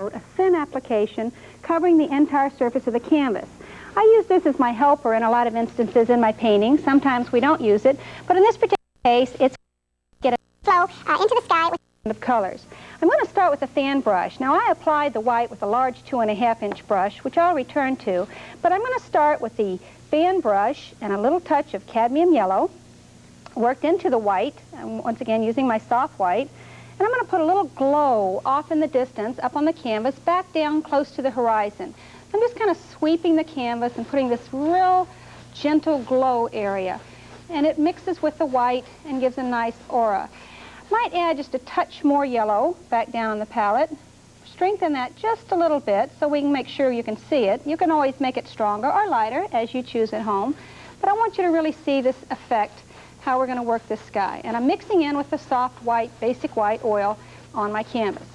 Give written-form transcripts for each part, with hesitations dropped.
A thin application covering the entire surface of the canvas. I use this as my helper in a lot of instances in my paintings. Sometimes we don't use it, but in this particular case, it's get a flow into the sky with colors. I'm going to start with a fan brush. Now I applied the white with a large 2.5-inch brush, which I'll return to, but I'm going to start with the fan brush and a little touch of cadmium yellow, worked into the white, and once again using my soft white. And I'm going to put a little glow off in the distance, up on the canvas, back down close to the horizon. I'm just kind of sweeping the canvas and putting this real gentle glow area. And it mixes with the white and gives a nice aura. Might add just a touch more yellow back down on the palette. Strengthen that just a little bit so we can make sure you can see it. You can always make it stronger or lighter as you choose at home. But I want you to really see this effect, how we're going to work this sky. And I'm mixing in with the soft white, basic white oil on my canvas.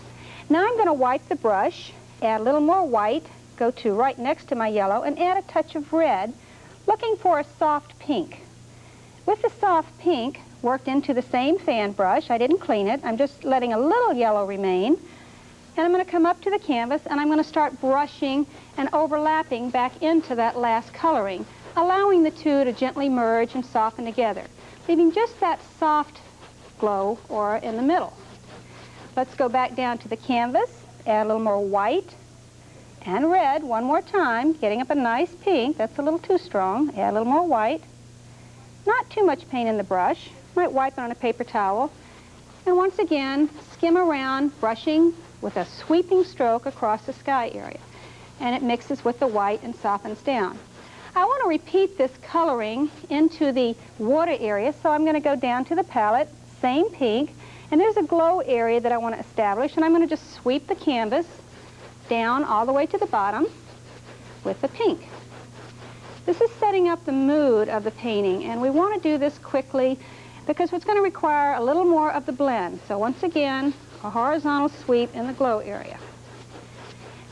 Now I'm going to wipe the brush, add a little more white, go to right next to my yellow, and add a touch of red, looking for a soft pink. With the soft pink worked into the same fan brush, I didn't clean it, I'm just letting a little yellow remain, and I'm going to come up to the canvas and I'm going to start brushing and overlapping back into that last coloring, allowing the two to gently merge and soften together, leaving just that soft glow aura in the middle. Let's go back down to the canvas, add a little more white and red one more time, getting up a nice pink. That's a little too strong. Add a little more white. Not too much paint in the brush. Might wipe it on a paper towel. And once again, skim around, brushing with a sweeping stroke across the sky area. And it mixes with the white and softens down. I want to repeat this coloring into the water area, so I'm going to go down to the palette, same pink, and there's a glow area that I want to establish, and I'm going to just sweep the canvas down all the way to the bottom with the pink. This is setting up the mood of the painting, and we want to do this quickly because it's going to require a little more of the blend. So once again, a horizontal sweep in the glow area.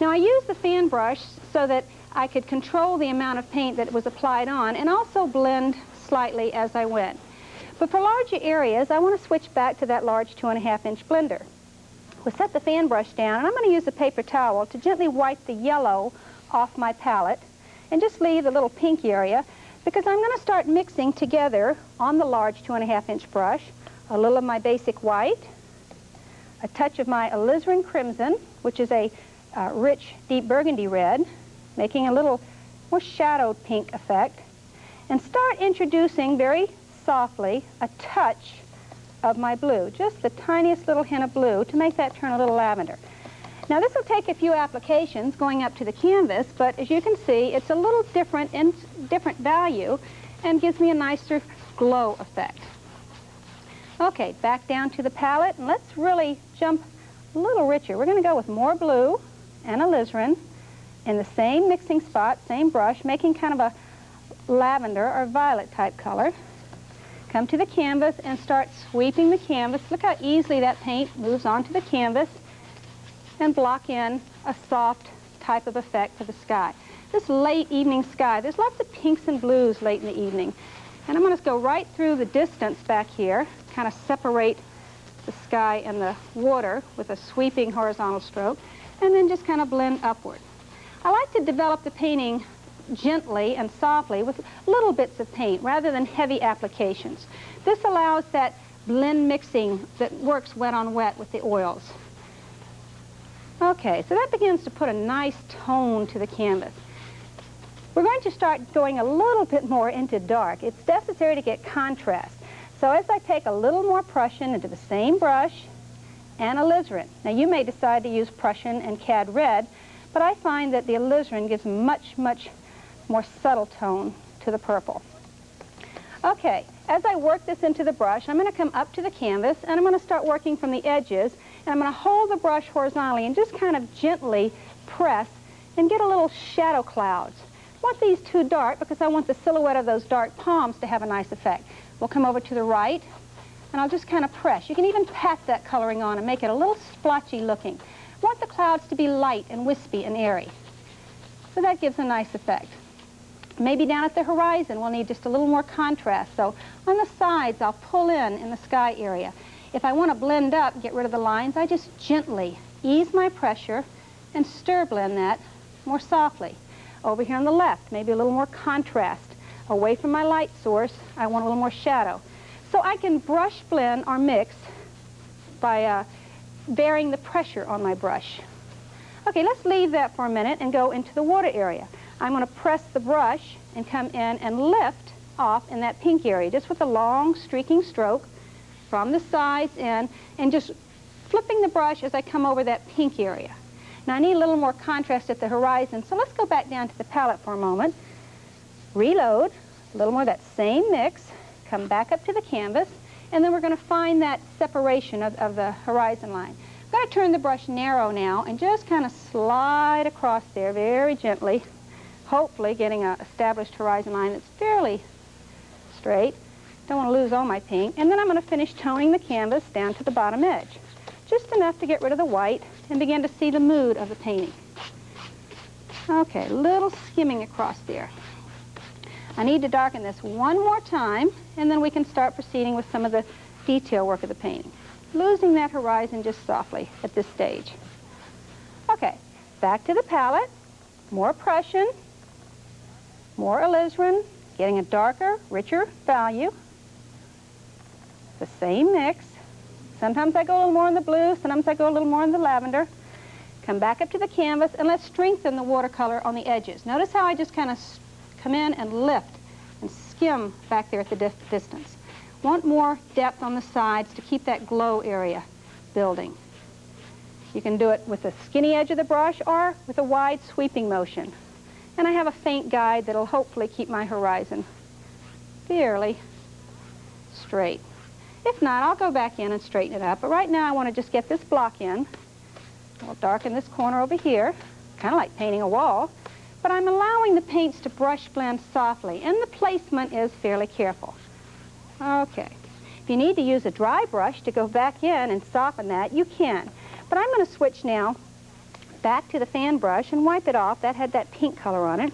Now I use the fan brush so that I could control the amount of paint that was applied on and also blend slightly as I went. But for larger areas, I want to switch back to that large 2.5-inch blender. We'll set the fan brush down, and I'm going to use a paper towel to gently wipe the yellow off my palette and just leave the little pink area, because I'm going to start mixing together on the large 2.5-inch brush a little of my basic white, a touch of my alizarin crimson, which is a rich deep burgundy red, making a little more shadowed pink effect, and start introducing very softly a touch of my blue, just the tiniest little hint of blue to make that turn a little lavender. Now this will take a few applications going up to the canvas, but as you can see, it's a little different in different value and gives me a nicer glow effect. Okay, back down to the palette, and let's really jump a little richer. We're going to go with more blue and alizarin in the same mixing spot, same brush, making kind of a lavender or violet type color. Come to the canvas and start sweeping the canvas. Look how easily that paint moves onto the canvas, and block in a soft type of effect for the sky. This late evening sky, there's lots of pinks and blues late in the evening. And I'm going to go right through the distance back here, kind of separate the sky and the water with a sweeping horizontal stroke, and then just kind of blend upward. I like to develop the painting gently and softly with little bits of paint rather than heavy applications. This allows that blend mixing that works wet on wet with the oils. Okay, so that begins to put a nice tone to the canvas. We're going to start going a little bit more into dark. It's necessary to get contrast. So as I take a little more Prussian into the same brush and alizarin. Now you may decide to use Prussian and cad red, but I find that the alizarin gives much, much more subtle tone to the purple. Okay, as I work this into the brush, I'm going to come up to the canvas and I'm going to start working from the edges, and I'm going to hold the brush horizontally and just kind of gently press and get a little shadow clouds. I want these too dark because I want the silhouette of those dark palms to have a nice effect. We'll come over to the right and I'll just kind of press. You can even pat that coloring on and make it a little splotchy looking. I want the clouds to be light and wispy and airy. So that gives a nice effect. Maybe down at the horizon we'll need just a little more contrast. So on the sides I'll pull in the sky area. If I want to blend up, get rid of the lines, I just gently ease my pressure and stir blend that more softly. Over here on the left, maybe a little more contrast. Away from my light source, I want a little more shadow. So I can brush blend or mix by varying the pressure on my brush. Okay, let's leave that for a minute and go into the water area. I'm going to press the brush and come in and lift off in that pink area, just with a long streaking stroke from the sides in, and just flipping the brush as I come over that pink area. Now I need a little more contrast at the horizon, so let's go back down to the palette for a moment. Reload, a little more of that same mix, come back up to the canvas, and then we're going to find that separation of the horizon line. I'm going to turn the brush narrow now and just kind of slide across there very gently, hopefully getting an established horizon line that's fairly straight. Don't want to lose all my pink. And then I'm going to finish toning the canvas down to the bottom edge, just enough to get rid of the white and begin to see the mood of the painting. Okay, little skimming across there. I need to darken this one more time, and then we can start proceeding with some of the detail work of the painting. Losing that horizon just softly at this stage. Okay, back to the palette. More Prussian, more alizarin, getting a darker, richer value. The same mix. Sometimes I go a little more in the blue, sometimes I go a little more in the lavender. Come back up to the canvas, and let's strengthen the watercolor on the edges. Notice how I just kind of come in and lift and skim back there at the distance. Want more depth on the sides to keep that glow area building. You can do it with the skinny edge of the brush or with a wide sweeping motion. And I have a faint guide that'll hopefully keep my horizon fairly straight. If not, I'll go back in and straighten it up. But right now I want to just get this block in. I'll darken this corner over here, kind of like painting a wall. But I'm allowing the paints to brush blend softly, and the placement is fairly careful. Okay. If you need to use a dry brush to go back in and soften that, you can. But I'm going to switch now back to the fan brush and wipe it off. That had that pink color on it.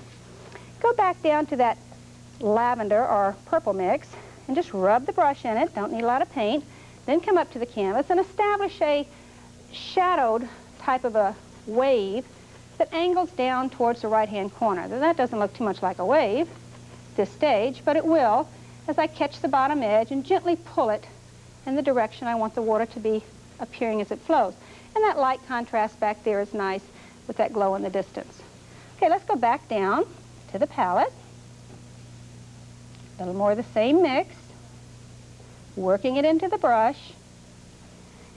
Go back down to that lavender or purple mix and just rub the brush in it. Don't need a lot of paint. Then come up to the canvas and establish a shadowed type of a wave that angles down towards the right-hand corner. Now, that doesn't look too much like a wave at this stage, but it will as I catch the bottom edge and gently pull it in the direction I want the water to be appearing as it flows. And that light contrast back there is nice with that glow in the distance. Okay, let's go back down to the palette. A little more of the same mix, working it into the brush.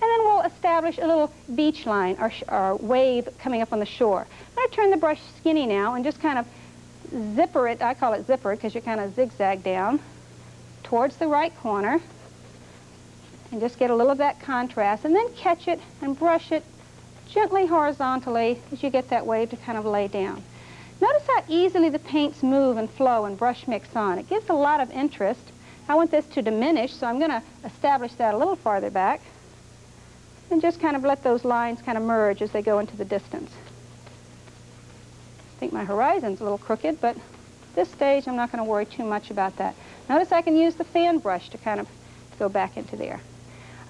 And then we'll establish a little beach line or wave coming up on the shore. I'm going to turn the brush skinny now and just kind of zipper it. I call it zipper because you kind of zigzag down towards the right corner and just get a little of that contrast, and then catch it and brush it gently horizontally as you get that wave to kind of lay down. Notice how easily the paints move and flow and brush mix on. It gives a lot of interest. I want this to diminish, so I'm going to establish that a little farther back and just kind of let those lines kind of merge as they go into the distance. I think my horizon's a little crooked, but at this stage I'm not going to worry too much about that. Notice I can use the fan brush to kind of go back into there.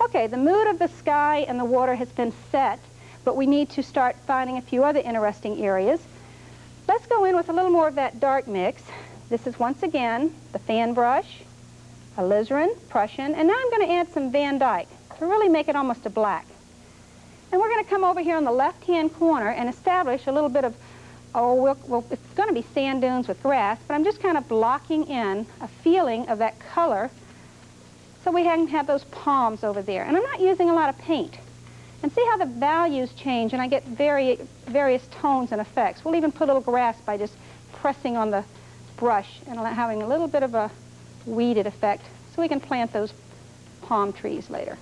Okay, the mood of the sky and the water has been set, but we need to start finding a few other interesting areas. Let's go in with a little more of that dark mix. This is once again the fan brush, alizarin, Prussian, and now I'm going to add some Van Dyke to really make it almost a black. And we're going to come over here on the left-hand corner and establish a little bit of, it's going to be sand dunes with grass, but I'm just kind of blocking in a feeling of that color so we can have those palms over there. And I'm not using a lot of paint. And see how the values change and I get various tones and effects. We'll even put a little grass by just pressing on the brush and having a little bit of a weeded effect so we can plant those palm trees later.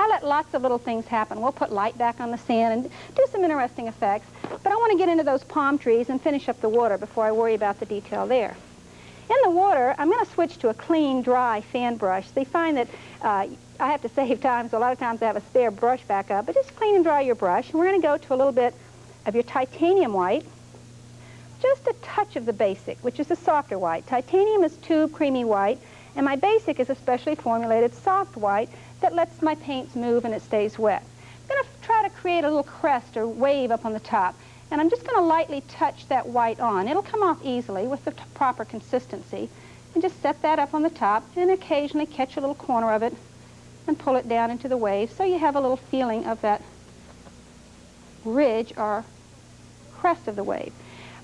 I let lots of little things happen. We'll put light back on the sand and do some interesting effects. But I want to get into those palm trees and finish up the water before I worry about the detail there. In the water, I'm going to switch to a clean, dry fan brush. They find that I have to save time, so a lot of times I have a spare brush back up. But just clean and dry your brush. And we're going to go to a little bit of your titanium white. Just a touch of the basic, which is a softer white. Titanium is tube creamy white, and my basic is a specially formulated soft white that lets my paints move and it stays wet. I'm going to try to create a little crest or wave up on the top. And I'm just going to lightly touch that white on. It'll come off easily with the proper consistency. And just set that up on the top and occasionally catch a little corner of it and pull it down into the wave so you have a little feeling of that ridge or crest of the wave.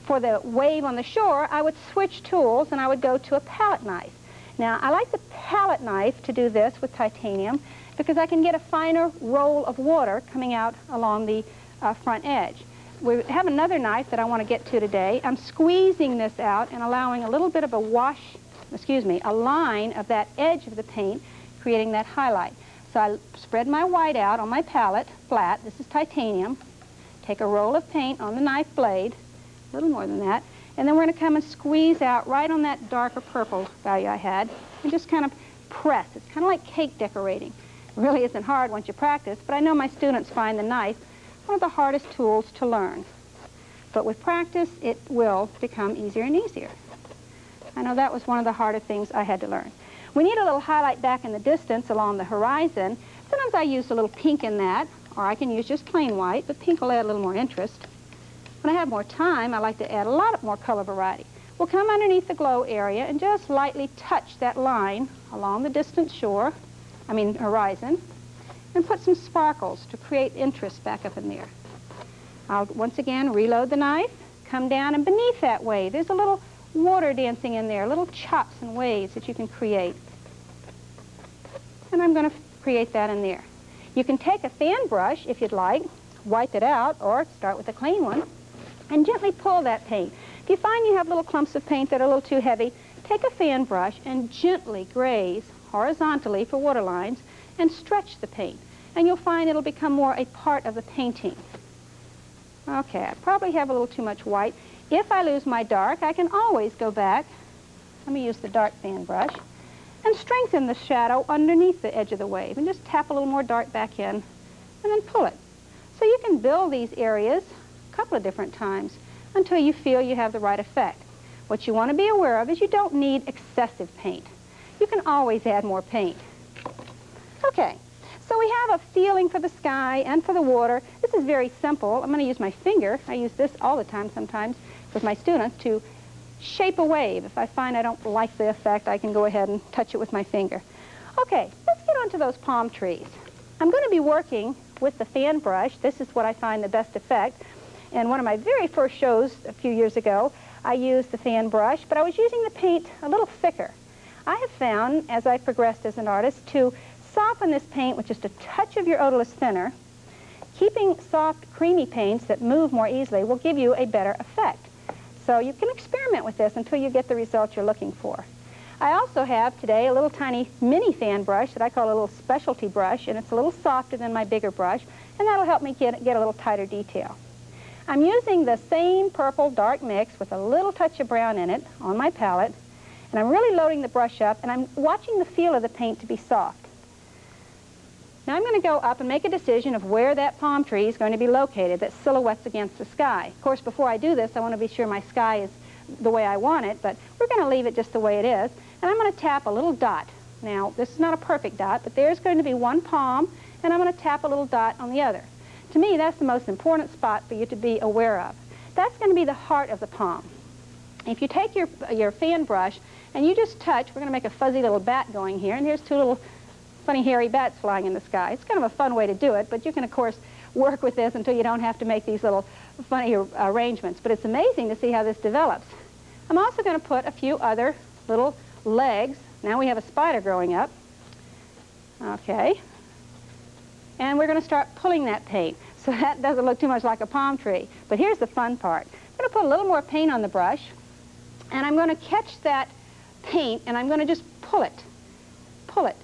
For the wave on the shore, I would switch tools and I would go to a palette knife. Now, I like the palette knife to do this with titanium because I can get a finer roll of water coming out along the front edge. We have another knife that I want to get to today. I'm squeezing this out and allowing a little bit of a a line of that edge of the paint, creating that highlight. So I spread my white out on my palette, flat. This is titanium. Take a roll of paint on the knife blade, a little more than that, and then we're going to come and squeeze out right on that darker purple value I had, and just kind of press. It's kind of like cake decorating. It really isn't hard once you practice, but I know my students find the knife one of the hardest tools to learn. But with practice, it will become easier and easier. I know that was one of the harder things I had to learn. We need a little highlight back in the distance along the horizon. Sometimes I use a little pink in that, or I can use just plain white, but pink will add a little more interest. When I have more time, I like to add a lot more color variety. We'll come underneath the glow area and just lightly touch that line along the distant horizon, and put some sparkles to create interest back up in there. I'll once again reload the knife, come down, and beneath that wave, there's a little water dancing in there, little chops and waves that you can create. And I'm going to create that in there. You can take a fan brush if you'd like, wipe it out, or start with a clean one, and gently pull that paint. If you find you have little clumps of paint that are a little too heavy, take a fan brush and gently graze horizontally for water lines and stretch the paint. And you'll find it'll become more a part of the painting. Okay, I probably have a little too much white. If I lose my dark, I can always go back. Let me use the dark fan brush and strengthen the shadow underneath the edge of the wave and just tap a little more dark back in and then pull it. So you can build these areas a couple of different times until you feel you have the right effect. What you want to be aware of is you don't need excessive paint. You can always add more paint. Okay, so we have a feeling for the sky and for the water. This is very simple. I'm going to use my finger. I use this all the time sometimes with my students to shape a wave. If I find I don't like the effect, I can go ahead and touch it with my finger. Okay, let's get on to those palm trees. I'm going to be working with the fan brush. This is what I find the best effect. In one of my very first shows a few years ago, I used the fan brush, but I was using the paint a little thicker. I have found, as I've progressed as an artist, to soften this paint with just a touch of your odorless thinner. Keeping soft, creamy paints that move more easily will give you a better effect. So you can experiment with this until you get the result you're looking for. I also have today a little tiny mini fan brush that I call a little specialty brush, and it's a little softer than my bigger brush, and that'll help me get a little tighter detail. I'm using the same purple dark mix with a little touch of brown in it on my palette, and I'm really loading the brush up, and I'm watching the feel of the paint to be soft. Now I'm going to go up and make a decision of where that palm tree is going to be located that silhouettes against the sky. Of course, before I do this, I want to be sure my sky is the way I want it, but we're going to leave it just the way it is. And I'm going to tap a little dot. Now, this is not a perfect dot, but there's going to be one palm, and I'm going to tap a little dot on the other. To me, that's the most important spot for you to be aware of. That's going to be the heart of the palm. If you take your fan brush and you just touch, we're going to make a fuzzy little bat going here, and here's two little funny hairy bats flying in the sky. It's kind of a fun way to do it, but you can, of course, work with this until you don't have to make these little funny arrangements. But it's amazing to see how this develops. I'm also going to put a few other little legs. Now we have a spider growing up. Okay. And we're going to start pulling that paint. So that doesn't look too much like a palm tree. But here's the fun part. I'm going to put a little more paint on the brush, and I'm going to catch that paint, and I'm going to just pull it.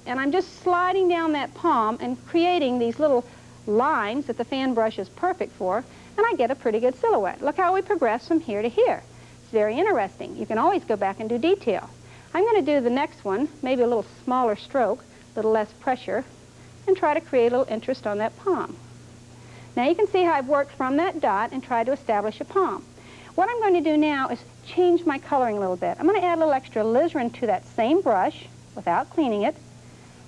And I'm just sliding down that palm and creating these little lines that the fan brush is perfect for, and I get a pretty good silhouette. Look how we progress from here to here. It's very interesting. You can always go back and do detail. I'm going to do the next one, maybe a little smaller stroke, a little less pressure, and try to create a little interest on that palm. Now you can see how I've worked from that dot and tried to establish a palm. What I'm going to do now is change my coloring a little bit. I'm going to add a little extra alizarin to that same brush without cleaning it,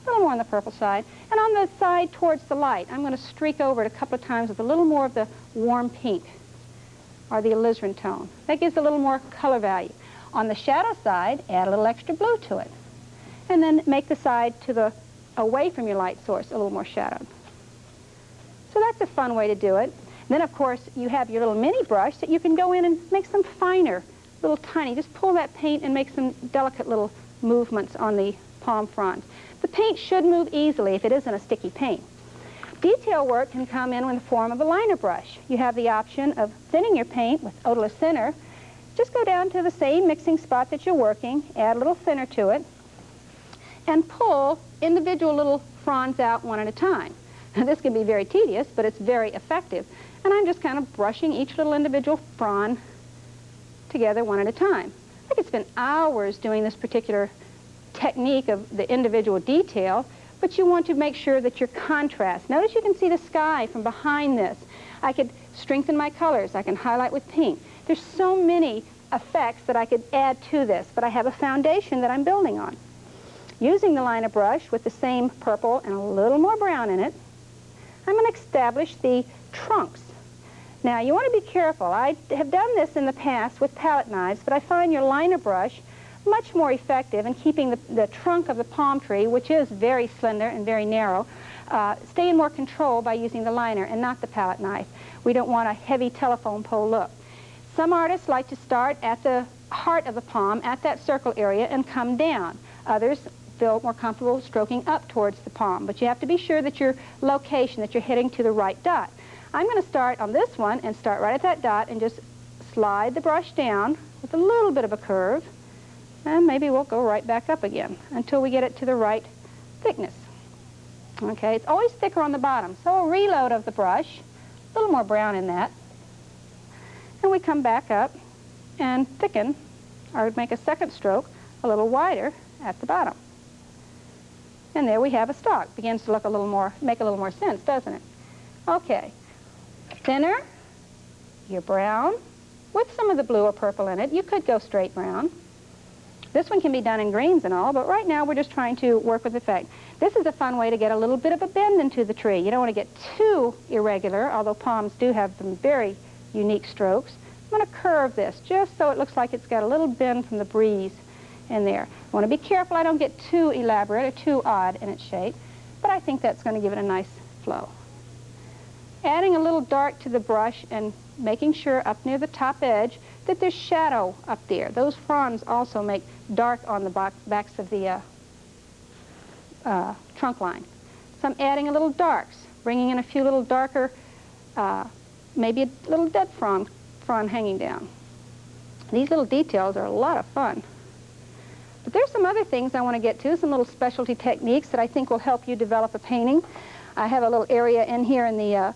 a little more on the purple side. And on the side towards the light, I'm going to streak over it a couple of times with a little more of the warm pink, or the alizarin tone. That gives a little more color value. On the shadow side, add a little extra blue to it. And then make the side to the away from your light source a little more shadowed. So that's a fun way to do it. Then, of course, you have your little mini brush that you can go in and make some finer, little tiny. Just pull that paint and make some delicate little movements on the palm frond. The paint should move easily if it isn't a sticky paint. Detail work can come in the form of a liner brush. You have the option of thinning your paint with odorless thinner. Just go down to the same mixing spot that you're working, add a little thinner to it, and pull individual little fronds out one at a time. Now, this can be very tedious, but it's very effective. And I'm just kind of brushing each little individual frond together one at a time. I could spend hours doing this particular technique of the individual detail, but you want to make sure that your contrast. Notice you can see the sky from behind this. I could strengthen my colors. I can highlight with pink. There's so many effects that I could add to this, but I have a foundation that I'm building on. Using the liner brush with the same purple and a little more brown in it, I'm going to establish the trunks. Now, you want to be careful. I have done this in the past with palette knives, but I find your liner brush much more effective in keeping the trunk of the palm tree, which is very slender and very narrow, stay in more control by using the liner and not the palette knife. We don't want a heavy telephone pole look. Some artists like to start at the heart of the palm, at that circle area, and come down. Others feel more comfortable stroking up towards the palm, but you have to be sure that your location, that you're heading to the right dot. I'm going to start on this one and start right at that dot and just slide the brush down with a little bit of a curve, and maybe we'll go right back up again until we get it to the right thickness. Okay, it's always thicker on the bottom, so a reload of the brush, a little more brown in that, and we come back up and thicken, or make a second stroke a little wider at the bottom. And there we have a stalk. Begins to look a little more, make a little more sense, doesn't it? Okay. Thinner, your brown, with some of the blue or purple in it. You could go straight brown. This one can be done in greens and all, but right now we're just trying to work with effect. This is a fun way to get a little bit of a bend into the tree. You don't want to get too irregular, although palms do have some very unique strokes. I'm going to curve this just so it looks like it's got a little bend from the breeze in there. I want to be careful I don't get too elaborate or too odd in its shape, but I think that's going to give it a nice flow. Adding a little dark to the brush and making sure up near the top edge that there's shadow up there. Those fronds also make dark on the backs of the trunk line. So I'm adding a little darks, bringing in a few little darker, maybe a little dead frond hanging down. These little details are a lot of fun. But there's some other things I want to get to, some little specialty techniques that I think will help you develop a painting. I have a little area in here in the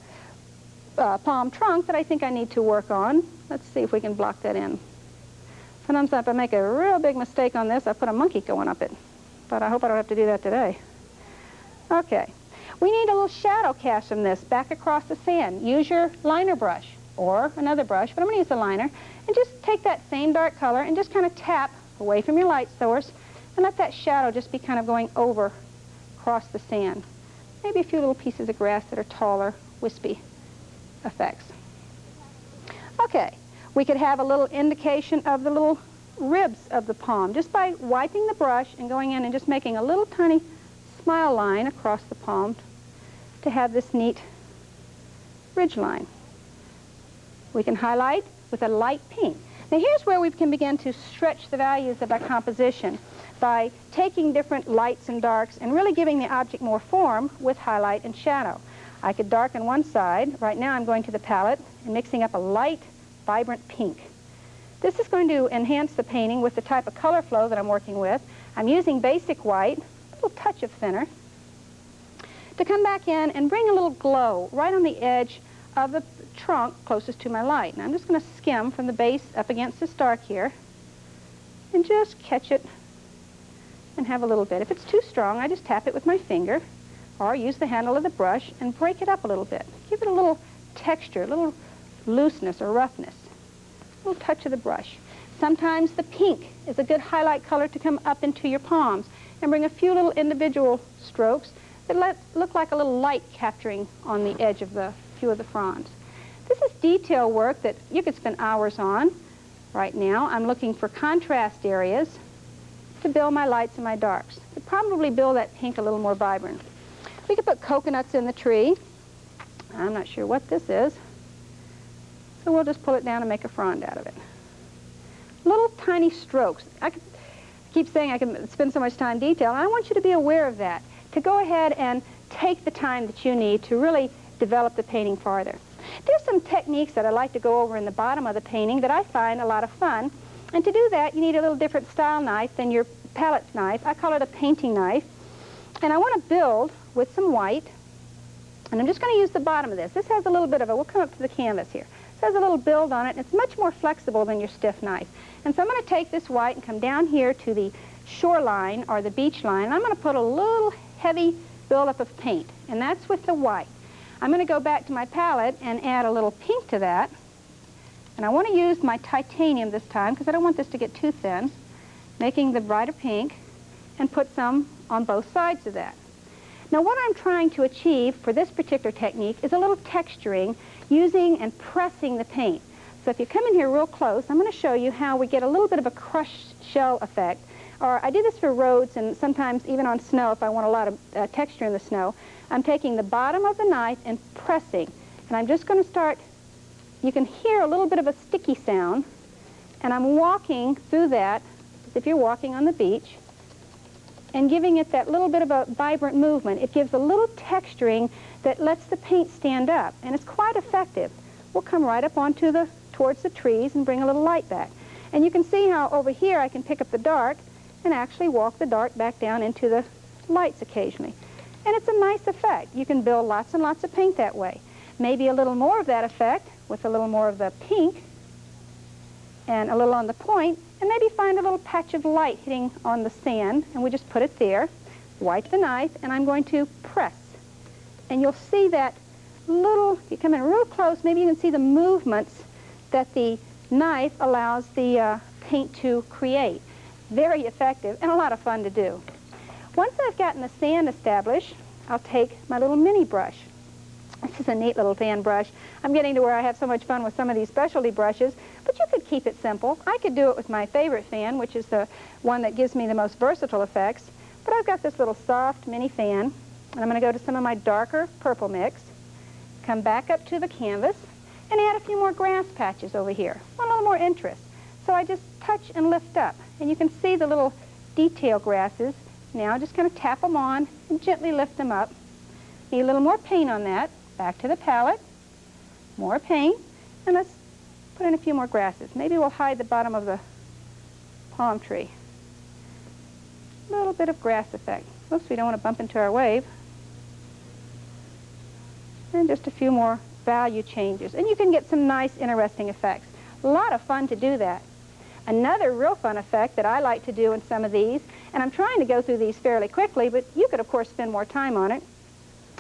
palm trunk that I think I need to work on. Let's see if we can block that in. Sometimes if I make a real big mistake on this, I put a monkey going up it. But I hope I don't have to do that today. Okay. We need a little shadow cast from this back across the sand. Use your liner brush or another brush, but I'm going to use the liner, and just take that same dark color and just kind of tap away from your light source and let that shadow just be kind of going over across the sand. Maybe a few little pieces of grass that are taller, wispy effects. Okay, we could have a little indication of the little ribs of the palm just by wiping the brush and going in and just making a little tiny smile line across the palm to have this neat ridge line. We can highlight with a light pink. Now here's where we can begin to stretch the values of our composition by taking different lights and darks and really giving the object more form with highlight and shadow. I could darken one side. Right now I'm going to the palette and mixing up a light, vibrant pink. This is going to enhance the painting with the type of color flow that I'm working with. I'm using basic white, a little touch of thinner, to come back in and bring a little glow right on the edge of the trunk closest to my light. And I'm just going to skim from the base up against this dark here and just catch it and have a little bit. If it's too strong, I just tap it with my finger or use the handle of the brush and break it up a little bit. Give it a little texture, a little looseness or roughness. A little touch of the brush. Sometimes the pink is a good highlight color to come up into your palms and bring a few little individual strokes that look like a little light capturing on the edge of the few of the fronds. This is detail work that you could spend hours on. Right now, I'm looking for contrast areas to build my lights and my darks. To probably build that pink a little more vibrant. We could put coconuts in the tree. I'm not sure what this is. So we'll just pull it down and make a frond out of it. Little tiny strokes. I keep saying I can spend so much time detail, and I want you to be aware of that, to go ahead and take the time that you need to really develop the painting farther. There's some techniques that I like to go over in the bottom of the painting that I find a lot of fun, and to do that you need a little different style knife than your palette knife. I call it a painting knife, and I want to build with some white, and I'm just going to use the bottom of this. This has a little bit of a, we'll come up to the canvas here. This has a little build on it, and it's much more flexible than your stiff knife. And so I'm going to take this white and come down here to the shoreline or the beach line, and I'm going to put a little heavy buildup of paint, and that's with the white. I'm going to go back to my palette and add a little pink to that, and I want to use my titanium this time because I don't want this to get too thin, making the brighter pink, and put some on both sides of that. Now what I'm trying to achieve for this particular technique is a little texturing using and pressing the paint. So if you come in here real close, I'm going to show you how we get a little bit of a crushed shell effect. Or I do this for roads and sometimes even on snow if I want a lot of texture in the snow. I'm taking the bottom of the knife and pressing. And I'm just going to start, you can hear a little bit of a sticky sound. And I'm walking through that as if you're walking on the beach and giving it that little bit of a vibrant movement. It gives a little texturing that lets the paint stand up, and it's quite effective. We'll come right up onto towards the trees and bring a little light back. And you can see how over here I can pick up the dark and actually walk the dark back down into the lights occasionally. And it's a nice effect. You can build lots and lots of paint that way. Maybe a little more of that effect with a little more of the pink and a little on the point, and maybe find a little patch of light hitting on the sand, and we just put it there, wipe the knife, and I'm going to press. And you'll see that little, if you come in real close, maybe you can see the movements that the knife allows the paint to create. Very effective and a lot of fun to do. Once I've gotten the sand established, I'll take my little mini brush. This is a neat little fan brush. I'm getting to where I have so much fun with some of these specialty brushes, but you could keep it simple. I could do it with my favorite fan, which is the one that gives me the most versatile effects. But I've got this little soft mini fan, and I'm going to go to some of my darker purple mix, come back up to the canvas, and add a few more grass patches over here. A little more interest. So I just touch and lift up, and you can see the little detail grasses. Now just kind of tap them on and gently lift them up. Need a little more paint on that. Back to the palette, more paint, and let's put in a few more grasses. Maybe we'll hide the bottom of the palm tree. A little bit of grass effect. Oops, we don't want to bump into our wave. And just a few more value changes. And you can get some nice, interesting effects. A lot of fun to do that. Another real fun effect that I like to do in some of these, and I'm trying to go through these fairly quickly, but you could, of course, spend more time on it,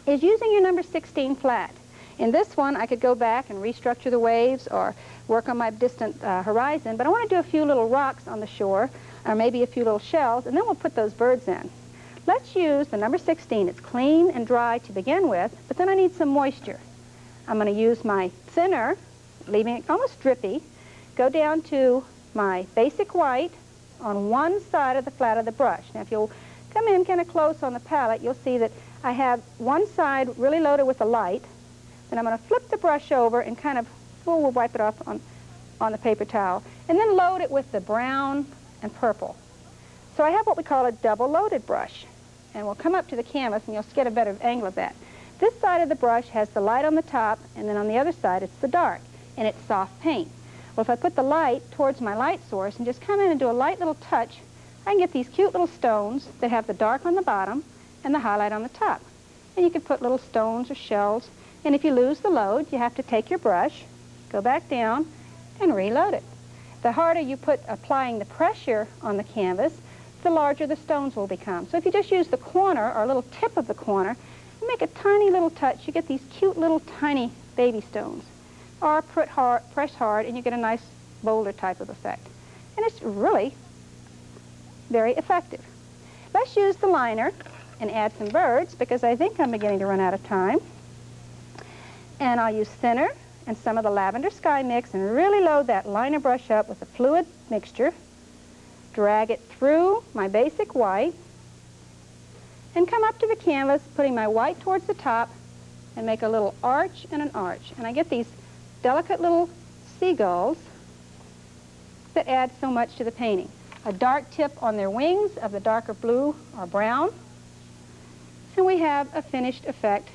is using your number 16 flat. In this one, I could go back and restructure the waves or work on my distant horizon, but I want to do a few little rocks on the shore, or maybe a few little shells, and then we'll put those birds in. Let's use the number 16. It's clean and dry to begin with, but then I need some moisture. I'm going to use my thinner, leaving it almost drippy, go down to my basic white on one side of the flat of the brush. Now, if you'll come in kind of close on the palette, you'll see that I have one side really loaded with the light. Then I'm going to flip the brush over and kind of, well, we'll wipe it off on the paper towel, and then load it with the brown and purple. So I have what we call a double-loaded brush. And we'll come up to the canvas, and you'll get a better angle of that. This side of the brush has the light on the top, and then on the other side it's the dark, and it's soft paint. Well, if I put the light towards my light source and just come in and do a light little touch, I can get these cute little stones that have the dark on the bottom and the highlight on the top. And you can put little stones or shells, and if you lose the load, you have to take your brush, go back down, and reload it. The harder you put applying the pressure on the canvas, the larger the stones will become. So if you just use the corner or a little tip of the corner, and make a tiny little touch, you get these cute little tiny baby stones. Or press hard, and you get a nice boulder type of effect. And it's really very effective. Let's use the liner and add some birds because I think I'm beginning to run out of time. And I'll use thinner and some of the lavender sky mix and really load that liner brush up with a fluid mixture. Drag it through my basic white and come up to the canvas, putting my white towards the top and make a little arch and an arch. And I get these delicate little seagulls that add so much to the painting. A dark tip on their wings of the darker blue or brown. And we have a finished effect.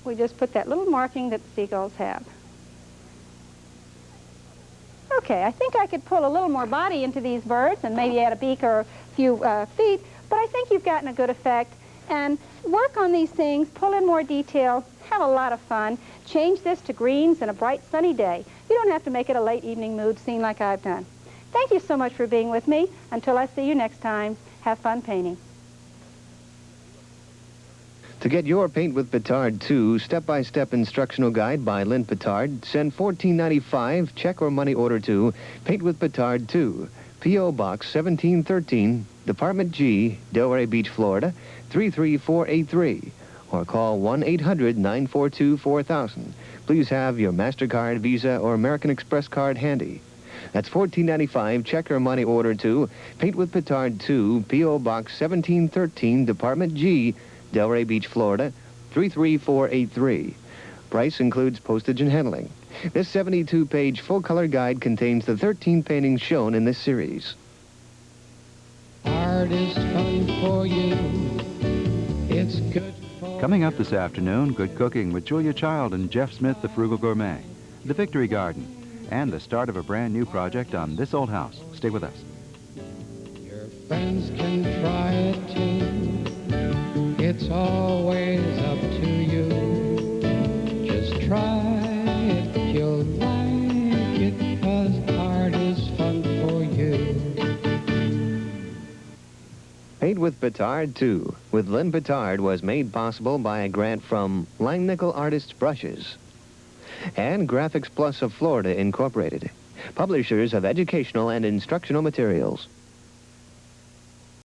We just put that little marking that the seagulls have. Okay, I think I could pull a little more body into these birds and maybe add a beak or a few feet, but I think you've gotten a good effect. And work on these things, pull in more detail, have a lot of fun. Change this to greens and a bright sunny day. You don't have to make it a late evening mood scene like I've done. Thank you so much for being with me. Until I see you next time, have fun painting. To get your Paint with Pittard 2 step-by-step instructional guide by Lynne Pittard, send $14.95, check or money order to Paint with Pittard 2, P.O. Box 1713, Department G, Delray Beach, Florida, 33483, or call 1-800-942-4000. Please have your MasterCard, Visa, or American Express card handy. That's $14.95, check or money order to Paint with Pittard 2, P.O. Box 1713, Department G, Delray Beach, Florida, 33483. Price includes postage and handling. This 72-page full-color guide contains the 13 paintings shown in this series. Art is fun for you. It's good for... Coming up this afternoon, good cooking with Julia Child and Jeff Smith, the Frugal Gourmet, the Victory Garden, and the start of a brand new project on This Old House. Stay with us. Your friends can try it too. It's always up to you. Just try it, you'll like it, 'cause art is fun for you. Paint with Pittard 2 with Lynne Pittard was made possible by a grant from Langnickel Artists Brushes and Graphics Plus of Florida Incorporated, publishers of educational and instructional materials.